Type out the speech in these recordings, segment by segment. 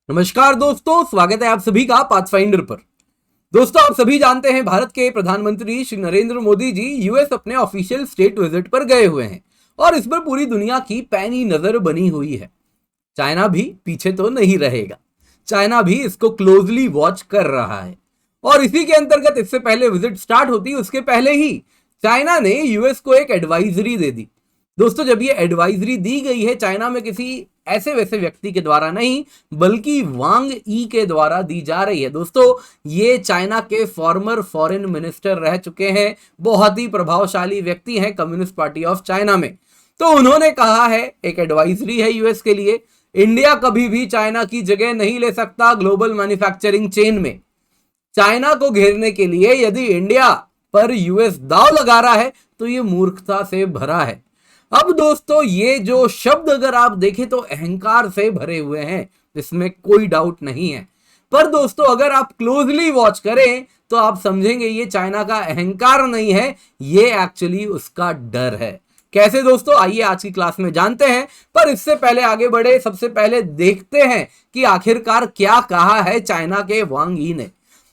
नमस्कार दोस्तों, स्वागत है आप सभी का पाथफाइंडर पर। दोस्तों, आप सभी जानते हैं भारत के प्रधानमंत्री श्री नरेंद्र मोदी जी यूएस अपने ऑफिशियल स्टेट विजिट पर गए हुए हैं और इस पर पूरी दुनिया की पैनी नजर बनी हुई है। चाइना भी पीछे तो नहीं रहेगा। चाइना भी इसको क्लोजली वॉच कर रहा है और इसी के अंतर्गत इससे पहले विजिट स्टार्ट होती उसके पहले ही चाइना ने यूएस को एक एडवाइजरी दे दी। दोस्तों, जब ये एडवाइजरी दी गई है चाइना में किसी ऐसे वैसे व्यक्ति के द्वारा नहीं बल्कि वांग ई के द्वारा दी जा रही है। दोस्तों, ये चाइना के फॉर्मर फॉरेन मिनिस्टर रह चुके हैं, बहुत ही प्रभावशाली व्यक्ति हैं कम्युनिस्ट पार्टी ऑफ चाइना में। तो उन्होंने कहा है, एक एडवाइजरी है यूएस के लिए, इंडिया कभी भी चाइना की जगह नहीं ले सकता ग्लोबल मैन्युफैक्चरिंग चेन में। चाइना को घेरने के लिए यदि इंडिया पर यूएस दांव लगा रहा है तो ये मूर्खता से भरा है। अब दोस्तों, ये जो शब्द अगर आप देखें तो अहंकार से भरे हुए हैं, इसमें कोई डाउट नहीं है। पर दोस्तों, अगर आप क्लोजली वॉच करें तो आप समझेंगे ये चाइना का अहंकार नहीं है, ये एक्चुअली उसका डर है। कैसे दोस्तों, आइए आज की क्लास में जानते हैं। पर इससे पहले आगे बढ़े, सबसे पहले देखते हैं कि आखिरकार क्या कहा है चाइना के वांग यी ने।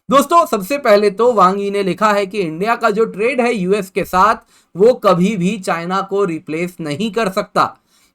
दोस्तों, सबसे पहले तो वांग यी ने लिखा है कि इंडिया का जो ट्रेड है यूएस के साथ वो कभी भी चाइना को रिप्लेस नहीं कर सकता,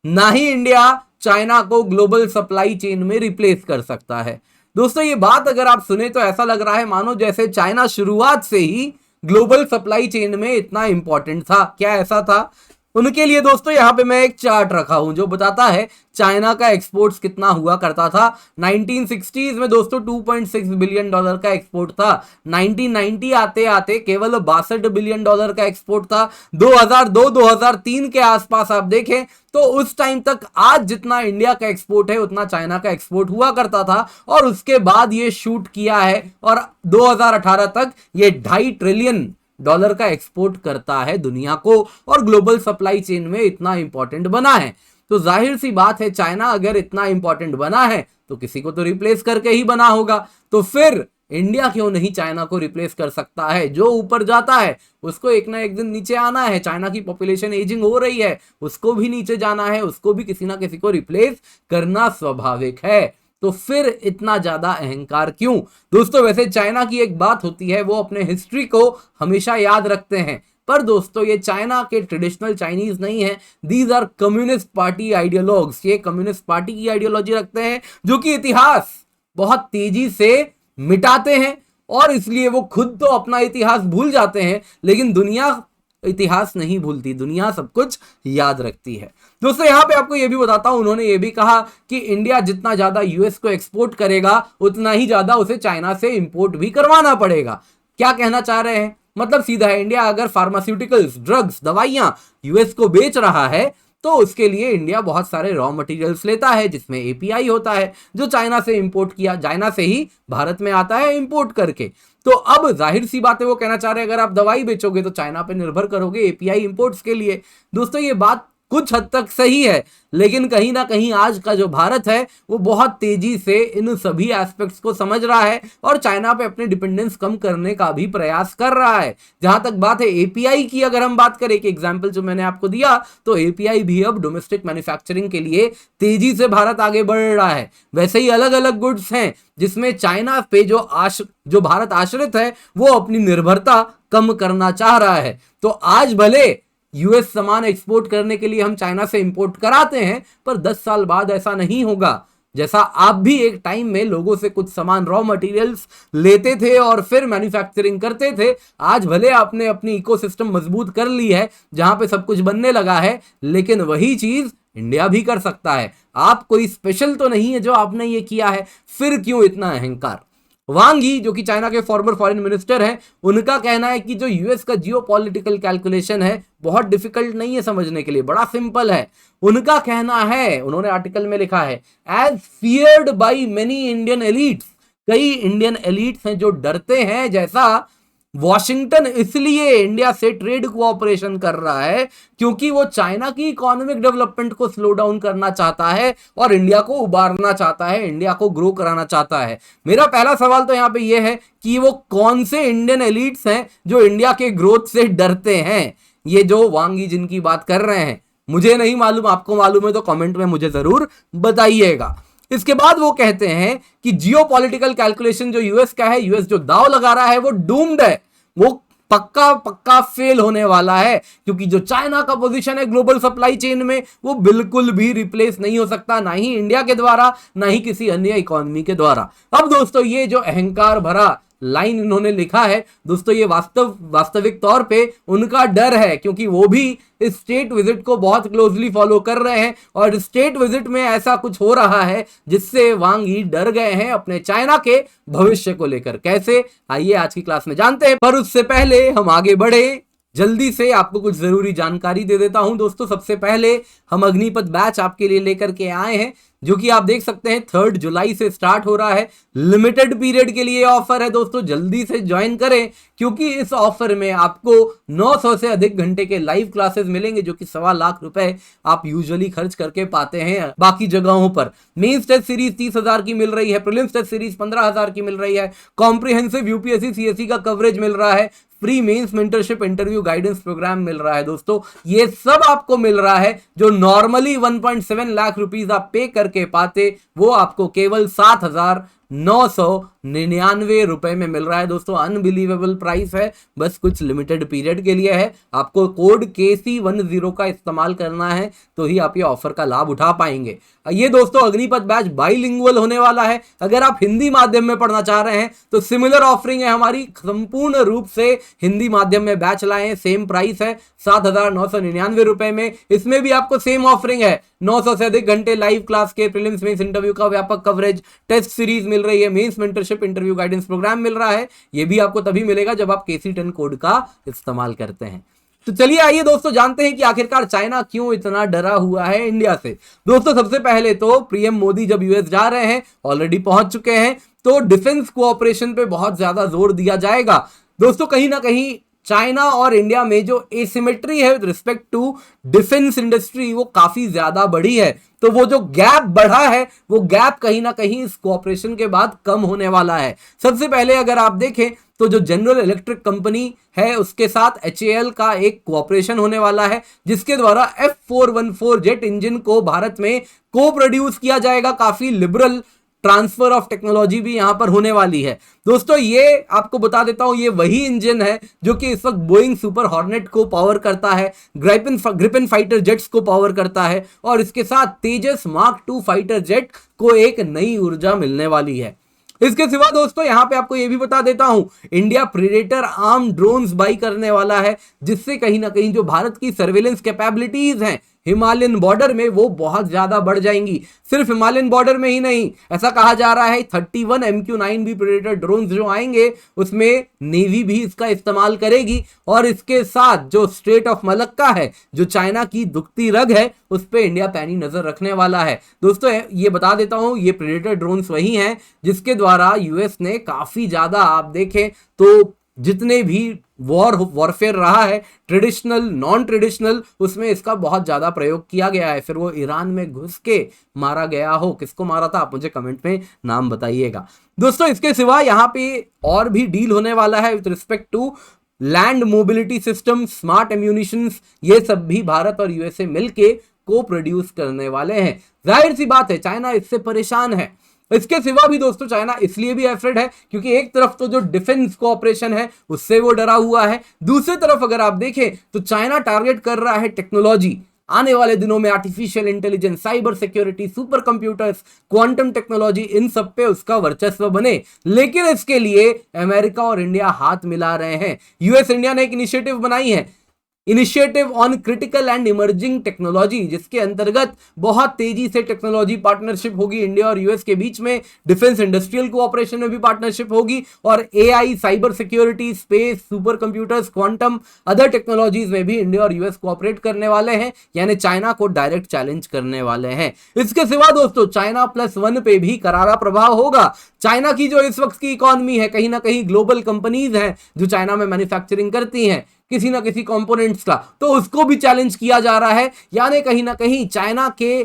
ना ही इंडिया चाइना को ग्लोबल सप्लाई चेन में रिप्लेस कर सकता है। दोस्तों, ये बात अगर आप सुने तो ऐसा लग रहा है मानो जैसे चाइना शुरुआत से ही ग्लोबल सप्लाई चेन में इतना इंपॉर्टेंट था। क्या ऐसा था? उनके लिए दोस्तों यहां पे मैं एक चार्ट रखा हूं जो बताता है चाइना का एक्सपोर्ट्स कितना हुआ करता था। 1960s में दोस्तों 2.6 बिलियन डॉलर का एक्सपोर्ट था। 1990 आते आते केवल 62 बिलियन डॉलर का एक्सपोर्ट था। 2002-2003 के आसपास आप देखें तो उस टाइम तक आज जितना इंडिया का एक्सपोर्ट है उतना चाइना का एक्सपोर्ट हुआ करता था और उसके बाद ये शूट किया है और 2018 तक ये 2.5 ट्रिलियन डॉलर का एक्सपोर्ट करता है दुनिया को और ग्लोबल सप्लाई चेन में इतना इंपॉर्टेंट बना है। तो जाहिर सी बात है, चाइना अगर इतना इंपॉर्टेंट बना है तो किसी को तो रिप्लेस करके ही बना होगा। तो फिर इंडिया क्यों नहीं चाइना को रिप्लेस कर सकता है? जो ऊपर जाता है उसको एक ना एक दिन नीचे आना है। चाइना की पॉपुलेशन एजिंग हो रही है, उसको भी नीचे जाना है, उसको भी किसी ना किसी को रिप्लेस करना स्वाभाविक है। तो फिर इतना ज्यादा अहंकार क्यों? दोस्तों, वैसे चाइना की एक बात होती है, वो अपने हिस्ट्री को हमेशा याद रखते हैं। पर दोस्तों, ये चाइना के ट्रेडिशनल चाइनीज नहीं है, these are communist party ideologues. ये कम्युनिस्ट पार्टी की आइडियोलॉजी रखते हैं जो कि इतिहास बहुत तेजी से मिटाते हैं और इसलिए वो खुद तो अपना इतिहास भूल जाते हैं, लेकिन दुनिया इतिहास नहीं भूलती, दुनिया सब कुछ याद रखती है। दोस्तों, यहां पे आपको यह भी बताता हूं, उन्होंने ये भी कहा कि इंडिया जितना ज्यादा यूएस को एक्सपोर्ट करेगा उतना ही ज्यादा उसे चाइना से इंपोर्ट भी करवाना पड़ेगा। क्या कहना चाह रहे हैं? मतलब सीधा है, इंडिया अगर फार्मास्यूटिकल्स, ड्रग्स, दवाइयां यूएस को बेच रहा है तो उसके लिए इंडिया बहुत सारे रॉ मटेरियल्स लेता है जिसमें एपीआई होता है जो चाइना से इंपोर्ट किया, चाइना से ही भारत में आता है इंपोर्ट करके। तो अब जाहिर सी बात है, वो कहना चाह रहे हैं अगर आप दवाई बेचोगे तो चाइना पे निर्भर करोगे एपीआई इंपोर्ट्स के लिए। दोस्तों, ये बात कुछ हद तक सही है, लेकिन कहीं ना कहीं आज का जो भारत है वो बहुत तेजी से इन सभी एस्पेक्ट्स को समझ रहा है और चाइना पे अपने डिपेंडेंस कम करने का भी प्रयास कर रहा है। जहां तक बात है एपीआई की, अगर हम बात करें कि एग्जांपल जो मैंने आपको दिया, तो एपीआई भी अब डोमेस्टिक मैन्युफैक्चरिंग के लिए तेजी से भारत आगे बढ़ रहा है। वैसे ही अलग अलग गुड्स हैं जिसमें चाइना पे जो भारत आश्रित है वो अपनी निर्भरता कम करना चाह रहा है। तो आज भले यूएस सामान एक्सपोर्ट करने के लिए हम चाइना से इंपोर्ट कराते हैं, पर 10 साल बाद ऐसा नहीं होगा। जैसा आप भी एक टाइम में लोगों से कुछ सामान, रॉ मटेरियल्स लेते थे और फिर मैन्युफैक्चरिंग करते थे, आज भले आपने अपनी इकोसिस्टम मजबूत कर ली है जहां पे सब कुछ बनने लगा है, लेकिन वही चीज इंडिया भी कर सकता है। आप कोई स्पेशल तो नहीं है जो आपने ये किया है, फिर क्यों इतना अहंकार? वांग यी जो कि चाइना के फॉर्मर फॉरेन मिनिस्टर हैं, उनका कहना है कि जो यूएस का जियोपॉलिटिकल कैलकुलेशन है बहुत डिफिकल्ट नहीं है समझने के लिए, बड़ा सिंपल है। उनका कहना है, उन्होंने आर्टिकल में लिखा है, as feared by many Indian elites, कई इंडियन एलिट्स हैं जो डरते हैं, जैसा वॉशिंगटन इसलिए इंडिया से ट्रेड कोऑपरेशन कर रहा है क्योंकि वो चाइना की इकोनॉमिक डेवलपमेंट को स्लो डाउन करना चाहता है और इंडिया को उबारना चाहता है, इंडिया को ग्रो कराना चाहता है। मेरा पहला सवाल तो यहां पे ये है कि वो कौन से इंडियन एलिट्स हैं जो इंडिया के ग्रोथ से डरते हैं? ये जो वांग यी जिनकी बात कर रहे हैं, मुझे नहीं मालूम, आपको मालूम है तो कमेंट में मुझे जरूर बताइएगा। इसके बाद वो कहते हैं कि जियो पॉलिटिकल कैलकुलेशन जो यूएस का है, यूएस जो दाव लगा रहा है वो डूम्ड है, वो पक्का पक्का फेल होने वाला है, क्योंकि जो चाइना का पोजीशन है ग्लोबल सप्लाई चेन में वो बिल्कुल भी रिप्लेस नहीं हो सकता, ना ही इंडिया के द्वारा ना ही किसी अन्य इकोनॉमी के द्वारा। अब दोस्तों ये जो अहंकार भरा लाइन इन्होंने लिखा है दोस्तों, ये वास्तविक तौर पे उनका डर है, क्योंकि वो भी इस स्टेट विजिट को बहुत क्लोजली फॉलो कर रहे हैं और स्टेट विजिट में ऐसा कुछ हो रहा है जिससे वांग यी डर गए हैं अपने चाइना के भविष्य को लेकर। कैसे, आइए आज की क्लास में जानते हैं, पर उससे पहले हम आगे बढ़े जल्दी से आपको कुछ जरूरी जानकारी दे देता हूं दोस्तों। सबसे पहले हम अग्निपथ बैच आपके लिए लेकर के आए हैं, जो कि आप देख सकते हैं 3 जुलाई से स्टार्ट हो रहा है। लिमिटेड पीरियड के लिए ऑफर है दोस्तों, जल्दी से ज्वाइन करें, क्योंकि इस ऑफर में आपको 900 से अधिक घंटे के लाइव क्लासेस मिलेंगे, जो कि 1.25 लाख रुपए आप यूजुअली खर्च करके पाते हैं बाकी जगहों पर। मेंस टेस्ट सीरीज 30,000 की मिल रही है, प्रीलिम्स टेस्ट सीरीज 15,000 की मिल रही है, कॉम्प्रिहेंसिव यूपीएससी सीएससी का कवरेज मिल रहा है, free mains mentorship interview guidance programme मिल रहा है दोस्तों। ये सब आपको मिल रहा है, जो नॉर्मली 1.7 लाख रुपीस आप पे करके पाते, वो आपको केवल 7,999 रुपए में मिल रहा है दोस्तों। अनबिलीवेबल प्राइस है, बस कुछ लिमिटेड पीरियड के लिए है। आपको कोड KC10 का इस्तेमाल करना है तो ही आप ये ऑफर का लाभ उठा पाएंगे। ये दोस्तों अग्निपथ बैच बाइलिंगुअल होने वाला है। अगर आप हिंदी माध्यम में पढ़ना चाह रहे हैं तो सिमिलर ऑफरिंग है हमारी, संपूर्ण रूप से हिंदी माध्यम में बैच लाए हैं, सेम प्राइस है 7,999 रुपए में। इसमें भी आपको सेम ऑफरिंग है, 900 से अधिक घंटे लाइव क्लास के, प्रीलिम्स मेंस इंटरव्यू का व्यापक कवरेज, टेस्ट सीरीज मिल रही है, mains mentorship interview guidance programme मिल रहा है। ये भी आपको तभी मिलेगा जब आप KC10 कोड का इस्तेमाल करते हैं। तो चलिए आइए दोस्तों जानते हैं कि आखिरकार चाइना क्यों इतना डरा हुआ है इंडिया से। दोस्तों सबसे पहले तो पीएम मोदी जब यूएस जा रहे हैं, ऑलरेडी पहुंच चुके हैं, तो डिफेंस कोऑपरेशन पे बहुत ज्यादा जोर दिया जाएगा दोस्तों। कहीं ना कहीं चाइना और इंडिया में जो एसिमेट्री है with respect to defence industry वो काफी ज्यादा बढ़ी है, तो वो जो गैप बढ़ा है वो गैप कहीं ना कहीं इस कोऑपरेशन के बाद कम होने वाला है। सबसे पहले अगर आप देखें तो जो जनरल इलेक्ट्रिक कंपनी है उसके साथ HAL का एक कोऑपरेशन होने वाला है, जिसके द्वारा F414 जेट इंजन को भारत में को प्रोड्यूस किया जाएगा। काफी लिबरल ट्रांसफर ऑफ टेक्नोलॉजी भी यहां पर होने वाली है दोस्तों। ये आपको बता देता हूं, ये वही इंजन है जो कि इस वक्त बोइंग सुपर हॉर्नेट को पावर करता है, ग्रिपेन फाइटर जेट्स को पावर करता है, और इसके साथ तेजस मार्क 2 फाइटर जेट को एक नई ऊर्जा मिलने वाली है। इसके सिवा दोस्तों यहां पे आपको यह भी बता देता हूं, India predator arm drones by करने वाला है, जिससे कहीं ना कहीं जो भारत की सर्वेलेंस कैपेबिलिटीज हैं हिमालयन बॉर्डर में वो बहुत ज्यादा बढ़ जाएंगी। सिर्फ हिमालयन बॉर्डर में ही नहीं, ऐसा कहा जा रहा है 31 MQ-9 भी प्रेडेटर ड्रोन्स जो आएंगे उसमें नेवी भी इसका इस्तेमाल करेगी, और इसके साथ जो स्ट्रेट ऑफ मलक्का है, जो चाइना की दुखती रग है, उस पर इंडिया पैनी नजर रखने वाला है दोस्तों। ये बता देता हूं, ये प्रेडेटर ड्रोन्स वही हैं जिसके द्वारा यूएस ने काफी ज्यादा, आप देखें तो जितने भी वॉरफेयर रहा है, ट्रेडिशनल नॉन ट्रेडिशनल, उसमें इसका बहुत ज्यादा प्रयोग किया गया है। फिर वो ईरान में घुस के मारा गया हो, किसको मारा था आप मुझे कमेंट में नाम बताइएगा दोस्तों। इसके सिवा यहाँ पे और भी डील होने वाला है with respect to land mobility system, smart ammunitions, ये सब भी भारत और यूएसए मिलके को प्रोड्यूस करने वाले हैं। जाहिर सी बात है चाइना इससे परेशान है। इसके सिवा भी दोस्तों चाइना इसलिए भी एफ्रेड है क्योंकि एक तरफ तो जो डिफेंस कोऑपरेशन है उससे वो डरा हुआ है, दूसरी तरफ अगर आप देखें तो चाइना टारगेट कर रहा है टेक्नोलॉजी। आने वाले दिनों में artificial intelligence, cyber security, super computers, quantum technology, इन सब पे उसका वर्चस्व बने। लेकिन इसके लिए अमेरिका और इंडिया हाथ मिला रहे हैं। यूएस इंडिया ने एक इनिशिएटिव बनाई है, initiative on critical and emerging technology, जिसके अंतर्गत बहुत तेजी से टेक्नोलॉजी पार्टनरशिप होगी इंडिया और यूएस के बीच में। डिफेंस इंडस्ट्रियल कोऑपरेशन में भी पार्टनरशिप होगी, और AI, cyber security, space, super computers, quantum, other technologies में भी इंडिया और यूएस कोऑपरेट करने वाले हैं, यानी चाइना को डायरेक्ट चैलेंज करने वाले हैं। इसके सिवा दोस्तों चाइना +1 पे भी करारा प्रभाव होगा। चाइना की जो इस वक्त की इकोनॉमी है, कहीं ना कहीं ग्लोबल कंपनीज हैं जो चाइना में मैन्युफैक्चरिंग करती हैं किसी ना किसी कंपोनेंट्स का, तो उसको भी चैलेंज किया जा रहा है, यानी कहीं ना कहीं चाइना के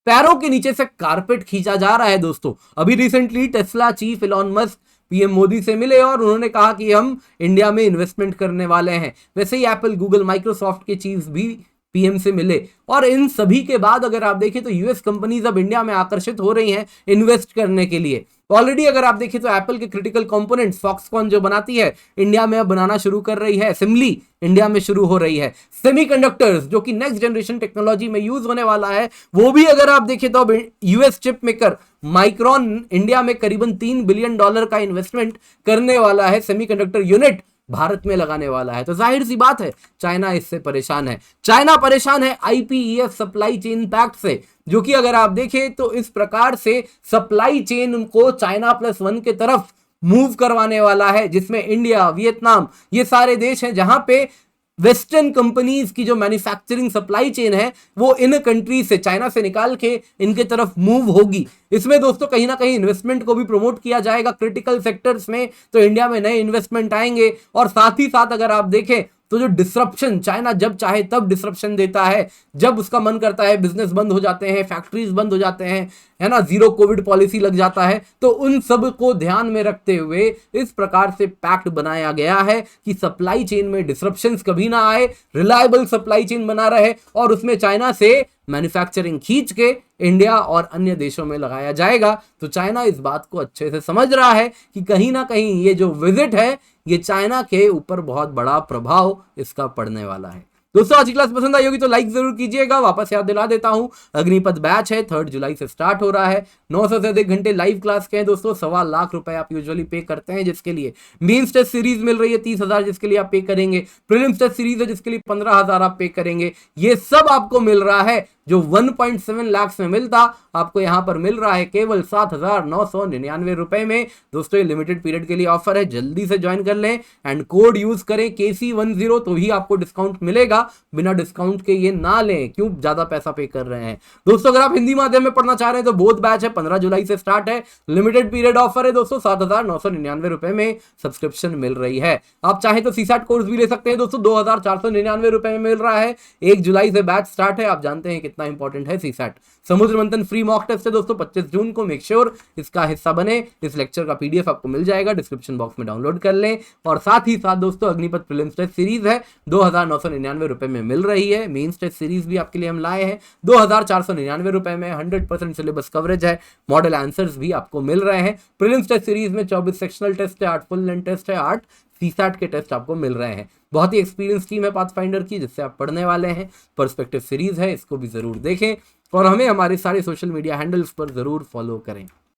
पैरों के नीचे से कारपेट खींचा जा रहा है दोस्तों। अभी recently Tesla chief Elon Musk PM Modi से मिले और उन्होंने कहा कि हम इंडिया में इन्वेस्टमेंट करने वाले हैं। वैसे ही एप्पल, गूगल, माइक्रोसॉफ्ट के चीफ भी पीएम से मिले। और इन सभी के बाद अगर आप देखें तो यूएस कंपनीज अब इंडिया में आकर्षित हो रही हैं इन्वेस्ट करने के लिए। ऑलरेडी अगर आप देखें तो एप्पल के क्रिटिकल कंपोनेंट्स फॉक्सकॉन जो बनाती है इंडिया में अब बनाना शुरू कर रही है, असेंबली इंडिया में शुरू हो रही है। सेमीकंडक्टर्स जो कि नेक्स्ट जनरेशन टेक्नोलॉजी में यूज होने वाला है, वो भी अगर आप देखें तो अब US chip maker micron India में करीबन $3 बिलियन का इन्वेस्टमेंट करने वाला है, सेमीकंडक्टर यूनिट भारत में लगाने वाला है। तो जाहिर सी बात है चाइना इससे परेशान है। चाइना परेशान है आईपीईएफ सप्लाई चेन पैक्ट से, जो कि अगर आप देखें तो इस प्रकार से सप्लाई चेन को चाइना +1 के तरफ मूव करवाने वाला है, जिसमें इंडिया, वियतनाम, ये सारे देश हैं जहां पे वेस्टर्न कंपनीज की जो मैन्युफैक्चरिंग सप्लाई चेन है वो इन कंट्री से, चाइना से निकाल के इनके तरफ मूव होगी। इसमें दोस्तों कहीं ना कहीं इन्वेस्टमेंट को भी प्रमोट किया जाएगा क्रिटिकल सेक्टर्स में, तो इंडिया में नए इन्वेस्टमेंट आएंगे। और साथ ही साथ अगर आप देखें तो जो डिसरप्शन, चाइना जब चाहे तब डिसरप्शन देता है, जब उसका मन करता है बिजनेस बंद हो जाते हैं, फैक्ट्रीज बंद हो जाते हैं, है ना, जीरो कोविड पॉलिसी लग जाता है। तो उन सब को ध्यान में रखते हुए इस प्रकार से पैक्ट बनाया गया है कि सप्लाई चेन में डिसरप्शंस कभी ना आए, रिलायबल सप्लाई चेन बना रहे और उसमें चाइना से मैन्युफैक्चरिंग खींच के इंडिया और अन्य देशों में लगाया जाएगा। तो चाइना इस बात को अच्छे से समझ रहा है कि कहीं ना कहीं ये जो विजिट है ये चाइना के ऊपर बहुत बड़ा प्रभाव इसका पड़ने वाला है। दोस्तों आज की क्लास पसंद आई होगी तो लाइक जरूर कीजिएगा। वापस याद दिला देता हूं, अग्निपथ बैच है 3 जुलाई से स्टार्ट हो रहा है। 900 से अधिक घंटे लाइव क्लास के हैं दोस्तों। 1.25 लाख रुपए आप यूजुअली पे करते हैं, जिसके लिए मेंस टेस्ट सीरीज मिल रही है 30,000 जिसके लिए आप पे करेंगे, प्रीलिम्स टेस्ट सीरीज है जिसके लिए 15,000 आप पे करेंगे। ये सब आपको मिल रहा है जो 1.7 लाख में मिलता, आपको यहां पर मिल रहा है केवल 7,999 रुपए में। दोस्तों ये लिमिटेड पीरियड के लिए ऑफर है, जल्दी से ज्वाइन कर लें एंड कोड यूज करें KC10 तो ही आपको डिस्काउंट मिलेगा। बिना डिस्काउंट के ये ना लें, क्यों ज्यादा पैसा पे कर रहे हैं। दोस्तों अगर आप हिंदी माध्यम में पढ़ना चाह रहे हैं तो बोध बैच है, 15 जुलाई से स्टार्ट है, लिमिटेड पीरियड ऑफर है दोस्तों। 7,999 रुपए में सब्सक्रिप्शन मिल रही है। आप चाहें तो सीसैट कोर्स भी ले सकते हैं दोस्तों, 2,499 रुपए में मिल रहा है। 1 जुलाई से बैच स्टार्ट है। आप जानते हैं कितना इंपॉर्टेंट है सीसैट। समुद्र मंथन फ्री मॉक टेस्ट है दोस्तों 25 जून को, मेक श्योर इसका हिस्सा बने। इस लेक्चर का PDF आपको मिल जाएगा, डिस्क्रिप्शन बॉक्स में डाउनलोड कर लें। और साथ ही साथ दोस्तों अग्निपथ प्रीलिम्स टेस्ट सीरीज है 2,999 रुपए में मिल रही है। मेंस टेस्ट सीरीज भी आपके लिए हम लाए हैं 2,499 रुपए में। 100% सिलेबस कवरेज है, मॉडल आंसर्स भी आपको मिल रहे हैं। प्रीलिम्स टेस्ट सीरीज में 24 सेक्शनल टेस्ट है, 8 फुल लेंथ टेस्ट है, 8 सीसैट के टेस्ट आपको मिल रहे हैं। बहुत ही एक्सपीरियंस टीम है पाथफाइंडर की जिससे आप पढ़ने वाले हैं। पर्सपेक्टिव सीरीज है, इसको भी जरूर देखें और हमें हमारे सारे सोशल मीडिया हैंडल्स पर जरूर फॉलो करें।